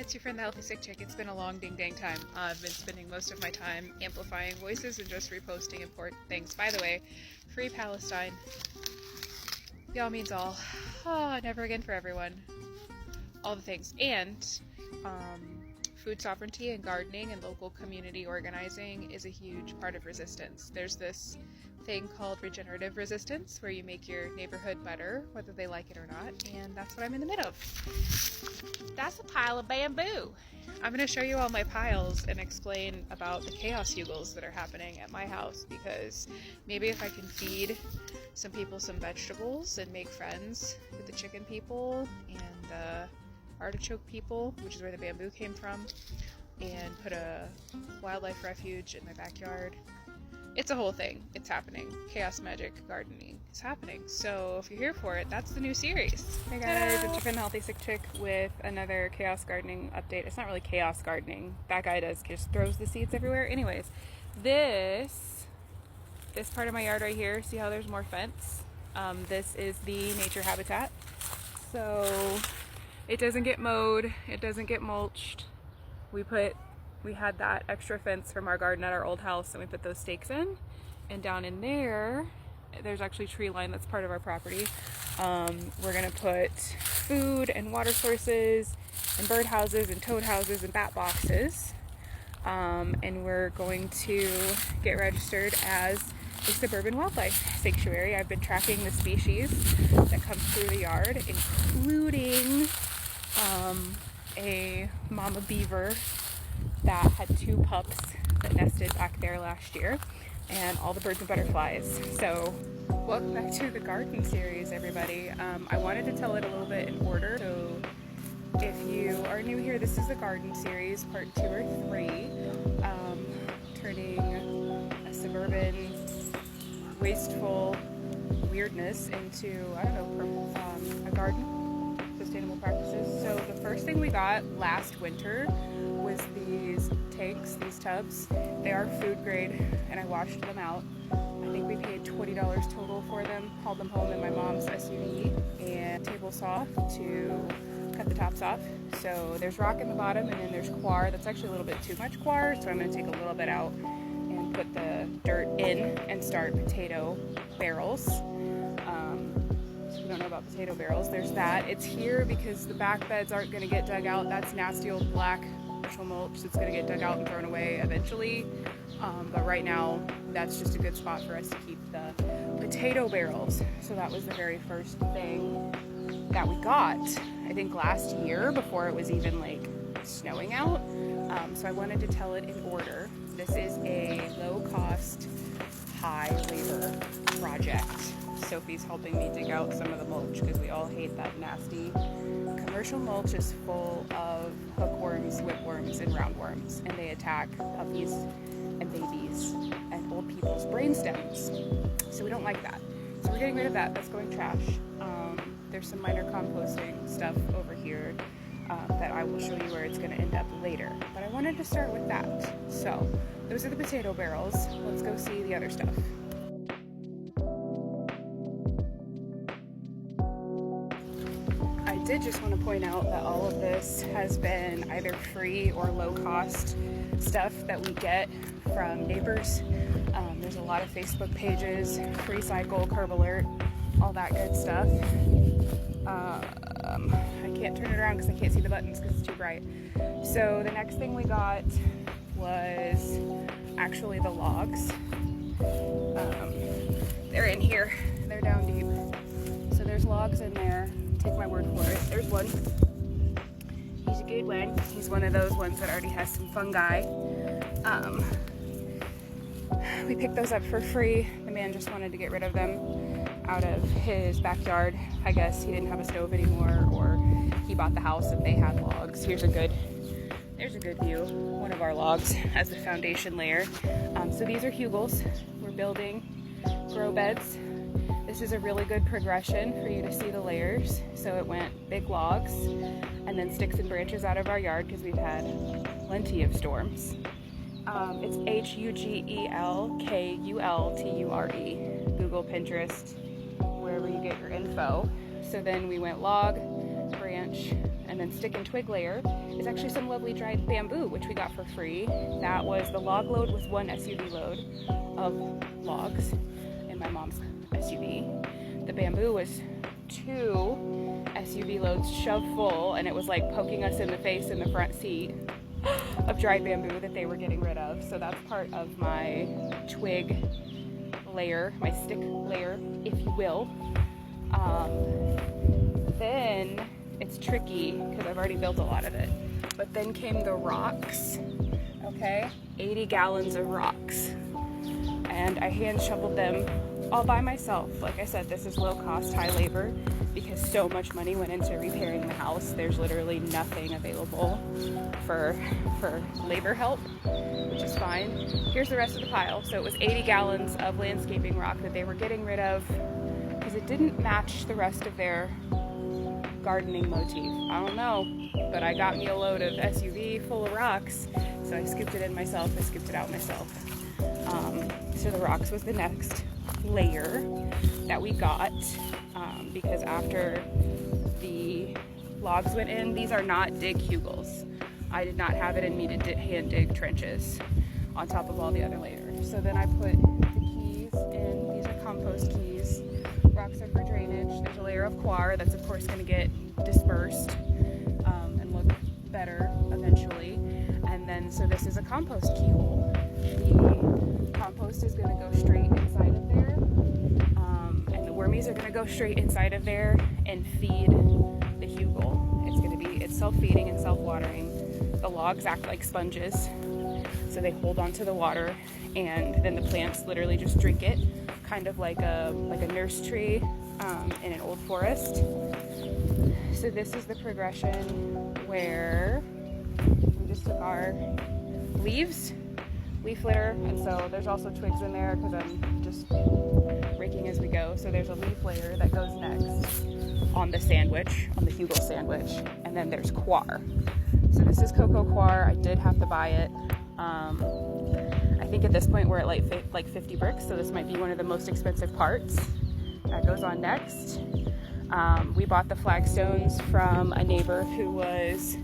it's your friend the Healthy Sick Chick. It's been a long ding dang time. I've been spending most of my time amplifying voices and just reposting important things. By the way, free Palestine. Y'all means all. Oh, never again for everyone. All the things. And food sovereignty and gardening and local community organizing is a huge part of resistance. There's this thing called regenerative resistance where you make your neighborhood better whether they like it or not, and that's what I'm in the middle of. That's a pile of bamboo. I'm going to show you all my piles and explain about the chaos hugels that are happening at my house, because maybe if I can feed some people some vegetables and make friends with the chicken people and the artichoke people, which is where the bamboo came from, and put a wildlife refuge in my backyard. It's a whole thing. It's happening. Chaos magic gardening is happening. So if you're here for it, that's the new series. Hey guys, it's your friend the Healthy Sick Chick with another chaos gardening update. It's not really chaos gardening. That guy just throws the seeds everywhere. Anyways, this part of my yard right here, see how there's more fence? This is the nature habitat. So it doesn't get mowed, it doesn't get mulched. We had that extra fence from our garden at our old house, and we put those stakes in. And down in there's actually tree line that's part of our property. We're gonna put food and water sources and bird houses and toad houses and bat boxes. And we're going to get registered as a suburban wildlife sanctuary. I've been tracking the species that comes through the yard, including a mama beaver that had 2 pups that nested back there last year, and all the birds and butterflies. So welcome back to the garden series, everybody. I wanted to tell it a little bit in order. So if you are new here, this is the garden series, part 2 or 3, turning a suburban wasteful weirdness into, I don't know, a garden, sustainable practices. So the first thing we got last winter was these tanks, these tubs. They are food grade, and I washed them out. I think we paid $20 total for them, hauled them home in my mom's SUV, and table saw to cut the tops off. So there's rock in the bottom, and then there's coir. That's actually a little bit too much coir, so I'm going to take a little bit out and put the dirt in and start potato barrels. If you don't know about potato barrels, there's that. It's here because the back beds aren't going to get dug out. That's nasty old black commercial mulch that's going to get dug out and thrown away eventually. But right now, that's just a good spot for us to keep the potato barrels. So that was the very first thing that we got, I think last year, before it was even like snowing out. So I wanted to tell it in order. This is a low-cost, high-labor project. Sophie's helping me dig out some of the mulch because we all hate that nasty. Commercial mulch is full of hookworms, whipworms, and roundworms, and they attack puppies and babies and old people's brain stems. So we don't like that. So we're getting rid of that. That's going trash. There's some minor composting stuff over here that I will show you where it's going to end up later. But I wanted to start with that. So those are the potato barrels. Let's go see the other stuff. I did just want to point out that all of this has been either free or low-cost stuff that we get from neighbors. There's a lot of Facebook pages, Free Cycle, Curb Alert, all that good stuff. I can't turn it around because I can't see the buttons because it's too bright. So the next thing we got was actually the logs. They're in here. They're down deep. So there's logs in there. Take my word for it. There's one. He's a good one. He's one of those ones that already has some fungi. We picked those up for free. The man just wanted to get rid of them out of his backyard. I guess he didn't have a stove anymore, or he bought the house and they had logs. There's a good view. One of our logs as the foundation layer. So these are hugels. We're building grow beds. This is a really good progression for you to see the layers. So it went big logs and then sticks and branches out of our yard because we've had plenty of storms. It's HUGELKULTURE. Google, Pinterest, wherever you get your info. So then we went log, branch, and And then stick and twig layer is actually some lovely dried bamboo, which we got for free. That was, the log load was 1 SUV load of logs in my mom's SUV. The bamboo was 2 SUV loads shoved full, and it was like poking us in the face in the front seat of dried bamboo that they were getting rid of. So that's part of my twig layer, my stick layer, if you will. Then it's tricky because I've already built a lot of it. But then came the rocks, okay? 80 gallons of rocks. And I hand shoveled them all by myself. Like I said, this is low cost, high labor, because so much money went into repairing the house. There's literally nothing available for labor help, which is fine. Here's the rest of the pile. So it was 80 gallons of landscaping rock that they were getting rid of because it didn't match the rest of their gardening motif. I don't know, but I got me a load of SUV full of rocks, so I scooped it in myself, I scooped it out myself. So the rocks was the next layer that we got, because after the logs went in, these are not dig hugels. I did not have it in me to hand dig trenches on top of all the other layers. So then I put the keys in. These are compost keys. Rocks are for drainage. There's a layer of coir that's of course going to get dispersed and look better eventually. And then, so this is a compost keyhole. The compost is going to go straight inside of there, and the wormies are going to go straight inside of there and feed the hugel. It's self-feeding and self-watering. The logs act like sponges, so they hold onto the water, and then the plants literally just drink it, kind of like a nurse tree in an old forest. So this is the progression where we just took our leaf litter, and so there's also twigs in there because I'm just raking as we go. So there's a leaf layer that goes next on the sandwich, on the hugel sandwich, and then there's coir. So this is cocoa coir. I did have to buy it. I think at this point we're at like 50 bricks, so this might be one of the most expensive parts. That goes on next. We bought the flagstones from a neighbor who was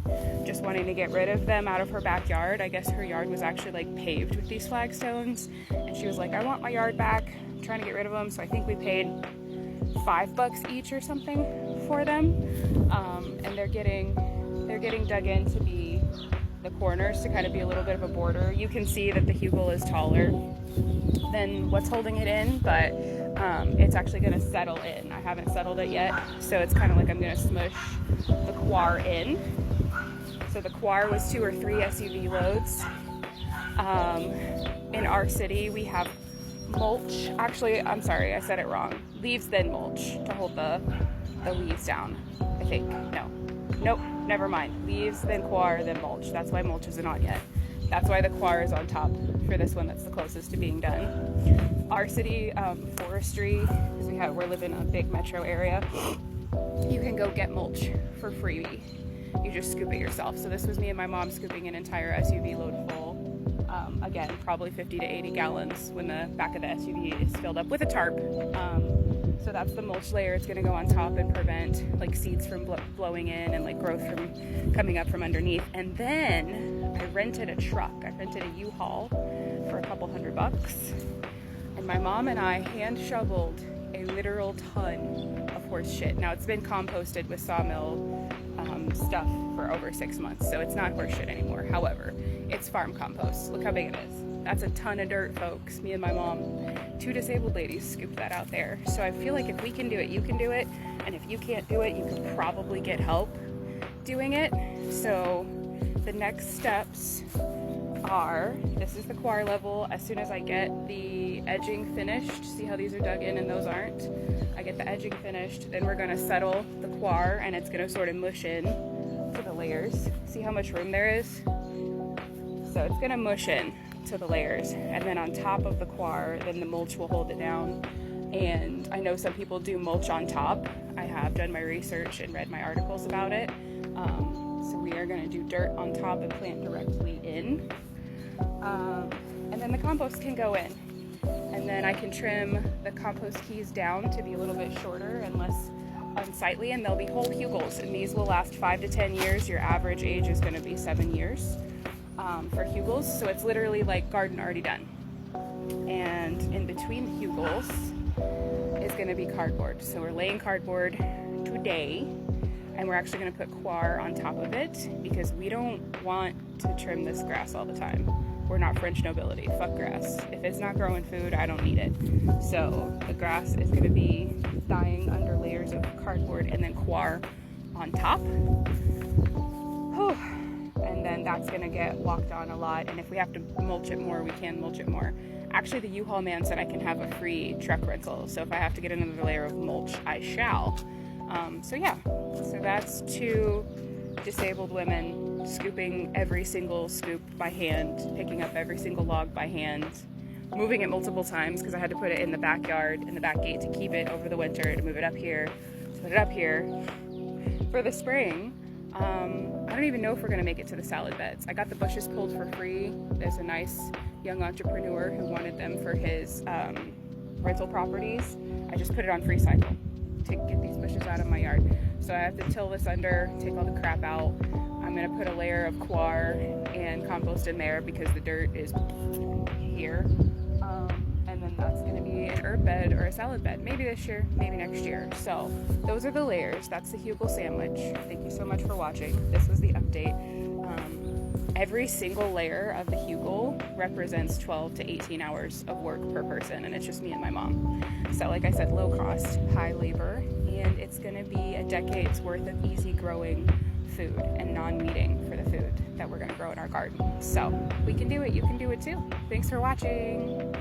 just wanting to get rid of them out of her backyard. I guess her yard was actually like paved with these flagstones, and she was like, I want my yard back. I'm trying to get rid of them. So I think we paid $5 each or something for them. And they're getting dug in to be the corners, to kind of be a little bit of a border. You can see that the hugel is taller than what's holding it in, but it's actually going to settle in. I haven't settled it yet, so it's kind of like I'm going to smush the coir in. So the coir was 2 or 3 SUV loads. In our city, we have mulch. Actually, I'm sorry, I said it wrong. Leaves then mulch to hold the leaves down, I think. Nope, never mind. Leaves, then coir, then mulch. That's why mulch isn't on yet. That's why the coir is on top for this one that's the closest to being done. Our city forestry, because we're living in a big metro area, you can go get mulch for free. You just scoop it yourself. So this was me and my mom scooping an entire SUV load full. Again, probably 50 to 80 gallons when the back of the SUV is filled up with a tarp. So that's the mulch layer. It's going to go on top and prevent like seeds from blowing in and like growth from coming up from underneath. And then I rented a truck. I rented a U-Haul for a couple $100. And my mom and I hand shoveled a literal ton of horse shit. Now it's been composted with sawmill stuff for over 6 months, so it's not horse shit anymore. However, it's farm compost. Look how big it is. That's a ton of dirt, folks. Me and my mom, 2 disabled ladies, scooped that out there. So I feel like if we can do it, you can do it. And if you can't do it, you can probably get help doing it. So the next steps are, this is the coir level. As soon as I get the edging finished, see how these are dug in and those aren't? I get the edging finished, then we're gonna settle the coir, and it's gonna sort of mush in to the layers. See how much room there is? So it's gonna mush in to the layers, and then on top of the coir, then the mulch will hold it down. And I know some people do mulch on top. I have done my research and read my articles about it. So we are gonna do dirt on top and plant directly in. And then the compost can go in. And then I can trim the compost keys down to be a little bit shorter and less unsightly, and they'll be whole hugels, and these will last 5 to 10 years. Your average age is going to be 7 years for hugels, so it's literally like garden already done. And in between the hugels is going to be cardboard. So we're laying cardboard today, and we're actually going to put coir on top of it because we don't want to trim this grass all the time. We're not French nobility. Fuck grass. If it's not growing food, I don't need it. So the grass is going to be dying under layers of cardboard and then coir on top. Whew. And then that's going to get walked on a lot. And if we have to mulch it more, we can mulch it more. Actually, the U-Haul man said I can have a free truck rental. So if I have to get another layer of mulch, I shall. So yeah, so that's 2 disabled women scooping every single scoop by hand, picking up every single log by hand, moving it multiple times because I had to put it in the backyard, in the back gate to keep it over the winter, to move it up here, to put it up here. For the spring, I don't even know if we're gonna make it to the salad beds. I got the bushes pulled for free. There's a nice young entrepreneur who wanted them for his rental properties. I just put it on free cycle to get these bushes out of my yard. So I have to till this under, take all the crap out. I'm gonna put a layer of coir and compost in there because the dirt is here. And then that's gonna be an herb bed or a salad bed, maybe this year, maybe next year. So those are the layers. That's the hugel sandwich. Thank you so much for watching. This was the update. Every single layer of the hugel represents 12 to 18 hours of work per person, and it's just me and my mom. So like I said, low cost, high labor, and it's gonna be a decade's worth of easy growing food and non-meating for the food that we're gonna grow in our garden. So we can do it, you can do it too. Thanks for watching.